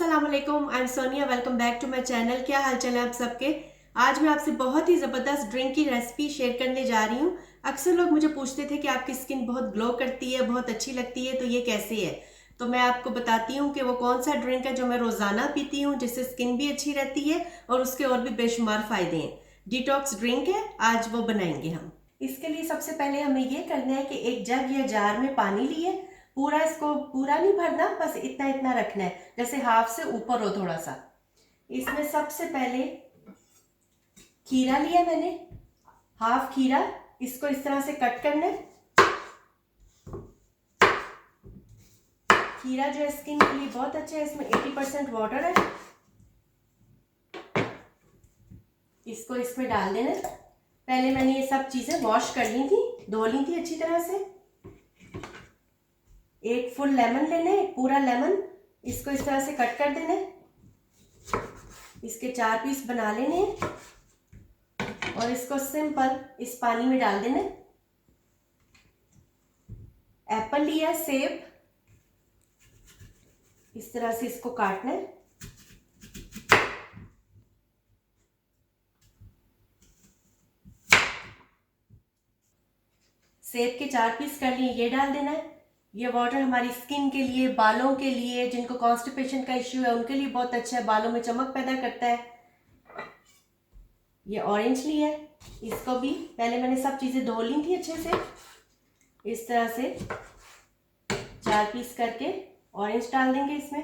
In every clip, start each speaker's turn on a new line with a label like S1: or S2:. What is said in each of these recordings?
S1: अस्सलाम वालेकुम, I am Sonia. Welcome back to my channel. क्या हाल चाल है आप सबके। आज मैं आपसे बहुत ही ज़बरदस्त ड्रिंक की रेसिपी शेयर करने जा रही हूँ। अक्सर लोग मुझे पूछते थे कि आपकी स्किन बहुत ग्लो करती है, बहुत अच्छी लगती है, तो ये कैसे है। तो मैं आपको बताती हूँ कि वो कौन सा ड्रिंक है जो मैं रोज़ाना पीती हूँ, जिससे स्किन भी अच्छी रहती है और उसके और भी बेशुमार फ़ायदे हैं। डिटॉक्स ड्रिंक है, आज वो बनाएंगे हम। इसके लिए सबसे पहले हमें ये करना है कि एक जग या जार में पानी लिए, पूरा इसको पूरा नहीं भरना, बस इतना इतना रखना है, जैसे हाफ से ऊपर हो थोड़ा सा। इसमें सबसे पहले खीरा लिया मैंने, हाफ खीरा। इसको इस तरह से कट करना है। खीरा जो है स्किन के लिए बहुत अच्छा है, इसमें 80% वाटर है। इसको इसमें डाल देना। पहले मैंने ये सब चीजें वॉश कर ली थी, धो ली थी अच्छी तरह से। एक फुल लेमन लेना है, पूरा लेमन। इसको इस तरह से कट कर देना है। इसके 4 पीस बना लेने हैं और इसको सिंपल इस पानी में डाल देना है। एप्पल लिया है, सेब, इस तरह से इसको काटना है। सेब के 4 पीस कर लिए, ये डाल देना है। ये वाटर हमारी स्किन के लिए, बालों के लिए, जिनको कॉन्स्टिपेशन का इश्यू है उनके लिए बहुत अच्छा है, बालों में चमक पैदा करता है। ये ऑरेंज लिया है, इसको भी पहले मैंने सब चीजें धो ली थी अच्छे से। इस तरह से 4 पीस करके ऑरेंज डाल देंगे इसमें।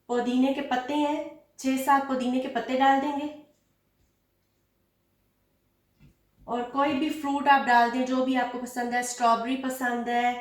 S1: पुदीने के पत्ते हैं, 6-7 पुदीने के पत्ते डाल देंगे। और कोई भी फ्रूट आप डाल दें जो भी आपको पसंद है, स्ट्रॉबेरी पसंद है,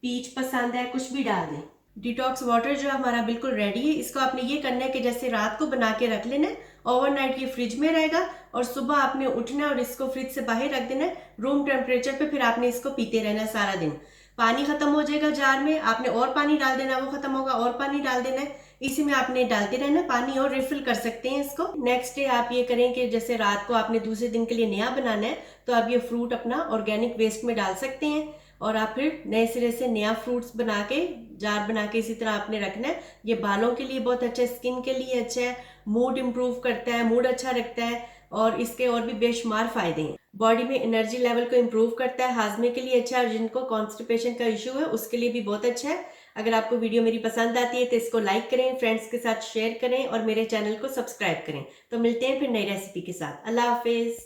S1: पीच पसंद है, कुछ भी डाल दें। डिटॉक्स वाटर जो हमारा बिल्कुल रेडी है। इसको आपने ये करना है कि जैसे रात को बना के रख लेना है, ओवरनाइट ये फ्रिज में रहेगा और सुबह आपने उठना है और इसको फ्रिज से बाहर रख देना है रूम टेम्परेचर पे। फिर आपने इसको पीते रहना है सारा दिन। पानी खत्म हो जाएगा जार में, आपने और पानी डाल देना, वो खत्म होगा और पानी डाल देना है। इसी में आपने डालते रहना पानी और रिफिल कर सकते हैं इसको। नेक्स्ट डे आप ये करें कि जैसे रात को आपने दूसरे दिन के लिए नया बनाना है, तो आप ये फ्रूट अपना ऑर्गेनिक वेस्ट में डाल सकते हैं और आप फिर नए सिरे से नया फ्रूट्स बना के जार बना के इसी तरह आपने रखना है। ये बालों के लिए बहुत अच्छा है, स्किन के लिए अच्छा है, मूड इंप्रूव करता है, मूड अच्छा रखता है और इसके और भी बेशुमार फायदे हैं। बॉडी में एनर्जी लेवल को इंप्रूव करता है, हाजमे के लिए अच्छा है और जिनको कॉन्स्टिपेशन का इश्यू है उसके लिए भी बहुत अच्छा है। अगर आपको वीडियो मेरी पसंद आती है तो इसको लाइक करें, फ्रेंड्स के साथ शेयर करें और मेरे चैनल को सब्सक्राइब करें। तो मिलते हैं फिर नई रेसिपी के साथ। अल्लाह हाफिज।